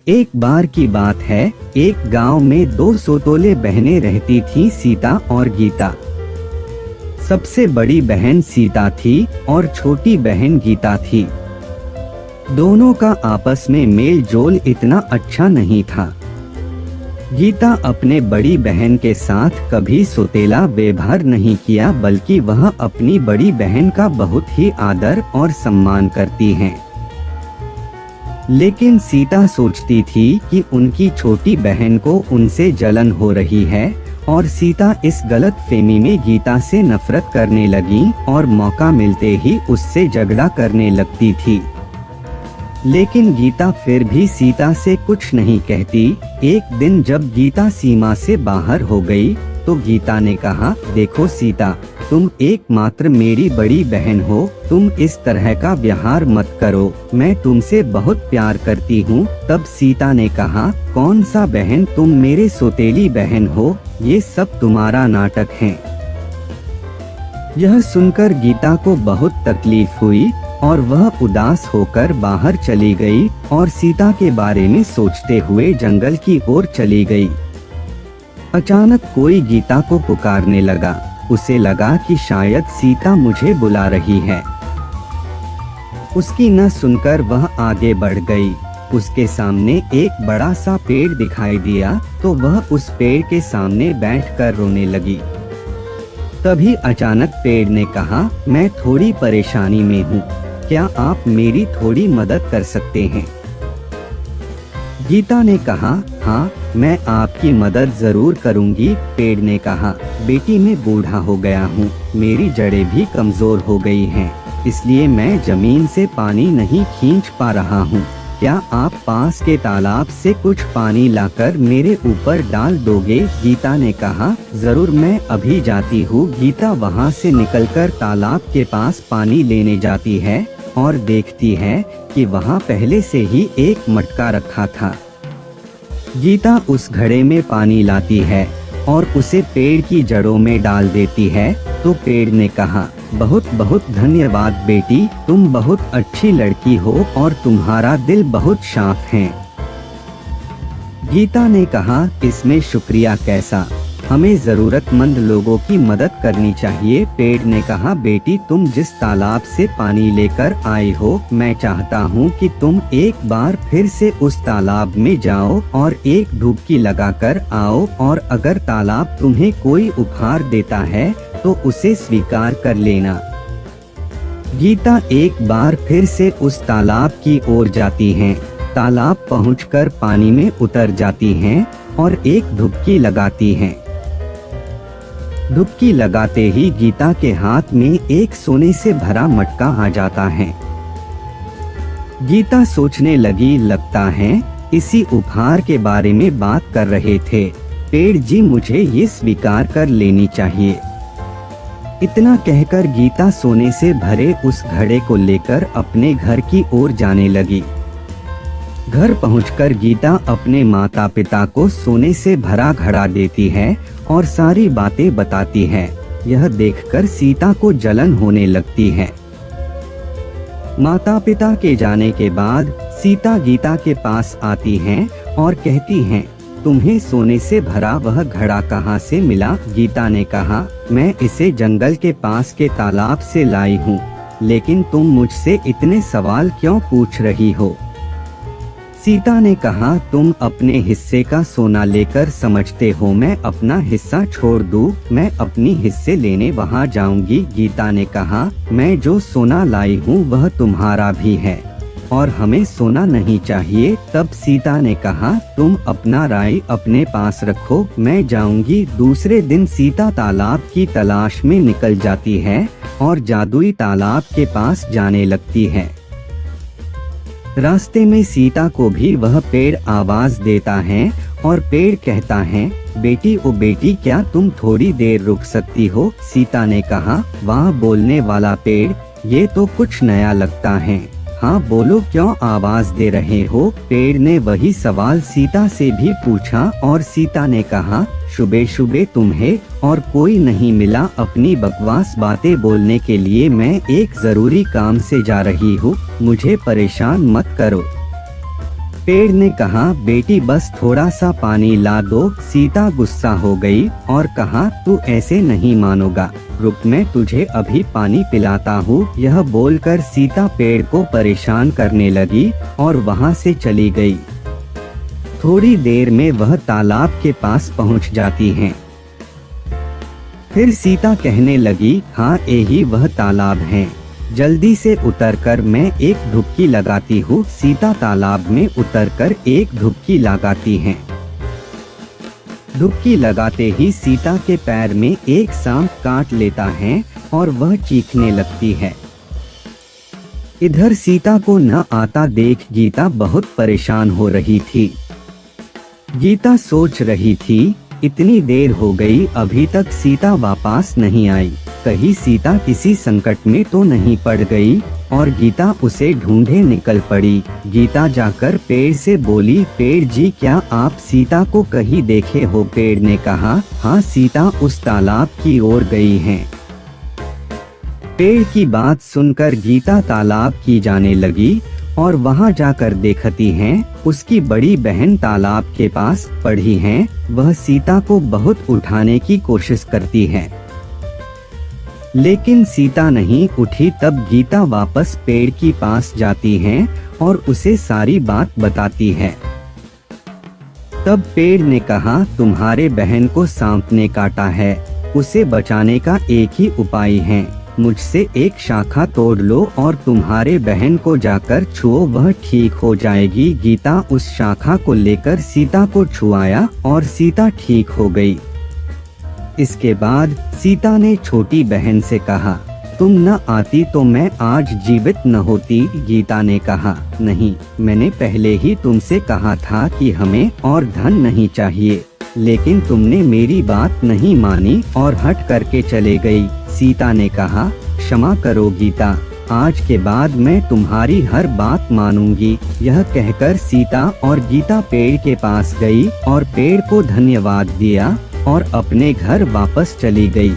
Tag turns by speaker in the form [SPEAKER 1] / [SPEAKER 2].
[SPEAKER 1] एक बार की बात है, एक गांव में दो सौतेली बहनें रहती थीं, सीता और गीता। सबसे बड़ी बहन सीता थी और छोटी बहन गीता थी। दोनों का आपस में मेल जोल इतना अच्छा नहीं था। गीता अपने बड़ी बहन के साथ कभी सौतेला व्यवहार नहीं किया, बल्कि वह अपनी बड़ी बहन का बहुत ही आदर और सम्मान करती हैं। लेकिन सीता सोचती थी कि उनकी छोटी बहन को उनसे जलन हो रही है और सीता इस गलतफहमी में गीता से नफरत करने लगी और मौका मिलते ही उससे झगड़ा करने लगती थी। लेकिन गीता फिर भी सीता से कुछ नहीं कहती। एक दिन जब गीता सीमा से बाहर हो गई तो गीता ने कहा, देखो सीता, तुम एकमात्र मेरी बड़ी बहन हो, तुम इस तरह का व्यवहार मत करो, मैं तुमसे बहुत प्यार करती हूँ। तब सीता ने कहा, कौन सा बहन, तुम मेरे सौतेली बहन हो, ये सब तुम्हारा नाटक है। यह सुनकर गीता को बहुत तकलीफ हुई और वह उदास होकर बाहर चली गई और सीता के बारे में सोचते हुए जंगल की ओर चली गई। अचानक कोई गीता को पुकारने लगा। उसे लगा कि शायद सीता मुझे बुला रही है। उसकी न सुनकर वह आगे बढ़ गई। उसके सामने एक बड़ा सा पेड़ दिखाई दिया तो वह उस पेड़ के सामने बैठकर रोने लगी। तभी अचानक पेड़ ने कहा, मैं थोड़ी परेशानी में हूँ, क्या आप मेरी थोड़ी मदद कर सकते हैं? गीता ने कहा, हाँ, मैं आपकी मदद जरूर करूंगी। पेड़ ने कहा, बेटी मैं बूढ़ा हो गया हूँ, मेरी जड़ें भी कमजोर हो गई हैं, इसलिए मैं जमीन से पानी नहीं खींच पा रहा हूँ। क्या आप पास के तालाब से कुछ पानी लाकर मेरे ऊपर डाल दोगे? गीता ने कहा, जरूर, मैं अभी जाती हूँ। गीता वहाँ से निकलकर तालाब के पास पानी लेने जाती है और देखती है कि वहाँ पहले से ही एक मटका रखा था। गीता उस घड़े में पानी लाती है और उसे पेड़ की जड़ों में डाल देती है तो पेड़ ने कहा, बहुत बहुत धन्यवाद बेटी, तुम बहुत अच्छी लड़की हो और तुम्हारा दिल बहुत साफ है। गीता ने कहा, इसमें शुक्रिया कैसा, हमें जरूरतमंद लोगों की मदद करनी चाहिए। पेड़ ने कहा, बेटी तुम जिस तालाब से पानी लेकर आई हो, मैं चाहता हूँ कि तुम एक बार फिर से उस तालाब में जाओ और एक डुबकी लगाकर आओ, और अगर तालाब तुम्हें कोई उपहार देता है तो उसे स्वीकार कर लेना। गीता एक बार फिर से उस तालाब की ओर जाती हैं। तालाब पहुंचकर पानी में उतर जाती हैं और एक डुबकी लगाती हैं। डुबकी लगाते ही गीता के हाथ में एक सोने से भरा मटका आ जाता है। गीता सोचने लगी, लगता है इसी उपहार के बारे में बात कर रहे थे। पेड़ जी, मुझे ये स्वीकार कर लेनी चाहिए। इतना कहकर गीता सोने से भरे उस घड़े को लेकर अपने घर की ओर जाने लगी। घर पहुंचकर गीता अपने माता पिता को सोने से भरा घड़ा देती है और सारी बातें बताती है। यह देखकर सीता को जलन होने लगती है। माता पिता के जाने के बाद सीता गीता के पास आती हैं और कहती हैं, तुम्हें सोने से भरा वह घड़ा कहाँ से मिला? गीता ने कहा, मैं इसे जंगल के पास के तालाब से लाई हूँ, लेकिन तुम मुझसे इतने सवाल क्यों पूछ रही हो? सीता ने कहा, तुम अपने हिस्से का सोना लेकर समझते हो मैं अपना हिस्सा छोड़ दूं? मैं अपनी हिस्से लेने वहां जाऊंगी। गीता ने कहा, मैं जो सोना लाई हूँ वह तुम्हारा भी है और हमें सोना नहीं चाहिए। तब सीता ने कहा, तुम अपना राय अपने पास रखो, मैं जाऊंगी। दूसरे दिन सीता तालाब की तलाश में निकल जाती है और जादुई तालाब के पास जाने लगती है। रास्ते में सीता को भी वह पेड़ आवाज देता है और पेड़ कहता है, बेटी ओ बेटी, क्या तुम थोड़ी देर रुक सकती हो? सीता ने कहा, वाह बोलने वाला पेड़, ये तो कुछ नया लगता है। हाँ बोलो, क्यों आवाज दे रहे हो? पेड़ ने वही सवाल सीता से भी पूछा और सीता ने कहा, सुबह सुबह तुम्हें और कोई नहीं मिला अपनी बकवास बातें बोलने के लिए, मैं एक जरूरी काम से जा रही हूँ, मुझे परेशान मत करो। पेड़ ने कहा, बेटी बस थोड़ा सा पानी ला दो। सीता गुस्सा हो गई और कहा, तू ऐसे नहीं मानोगा, रुक मैं तुझे अभी पानी पिलाता हूँ। यह बोलकर सीता पेड़ को परेशान करने लगी और वहाँ से चली गई। थोड़ी देर में वह तालाब के पास पहुँच जाती हैं। फिर सीता कहने लगी, हाँ यही वह तालाब है, जल्दी से उतरकर मैं एक डुबकी लगाती हूँ। सीता तालाब में उतरकर एक डुबकी लगाती हैं। डुबकी लगाते ही सीता के पैर में एक सांप काट लेता है और वह चीखने लगती है। इधर सीता को न आता देख गीता बहुत परेशान हो रही थी। गीता सोच रही थी, इतनी देर हो गई अभी तक सीता वापस नहीं आई, कहीं सीता किसी संकट में तो नहीं पड़ गई। और गीता उसे ढूंढे निकल पड़ी। गीता जाकर पेड़ से बोली, पेड़ जी क्या आप सीता को कहीं देखे हो? पेड़ ने कहा, हाँ सीता उस तालाब की ओर गई हैं। पेड़ की बात सुनकर गीता तालाब की जाने लगी और वहां जाकर देखती हैं, उसकी बड़ी बहन तालाब के पास पड़ी है। वह सीता को बहुत उठाने की कोशिश करती है, लेकिन सीता नहीं उठी। तब गीता वापस पेड़ की पास जाती है और उसे सारी बात बताती है। तब पेड़ ने कहा, तुम्हारे बहन को सांप ने काटा है, उसे बचाने का एक ही उपाय है, मुझसे एक शाखा तोड़ लो और तुम्हारे बहन को जाकर छुओ, वह ठीक हो जाएगी। गीता उस शाखा को लेकर सीता को छुआया और सीता ठीक हो गई। इसके बाद सीता ने छोटी बहन से कहा, तुम न आती तो मैं आज जीवित न होती। गीता ने कहा, नहीं, मैंने पहले ही तुमसे कहा था कि हमें और धन नहीं चाहिए, लेकिन तुमने मेरी बात नहीं मानी और हट करके चले गई। सीता ने कहा, क्षमा करो गीता, आज के बाद मैं तुम्हारी हर बात मानूंगी। यह कहकर सीता और गीता पेड़ के पास गई और पेड़ को धन्यवाद दिया और अपने घर वापस चली गई।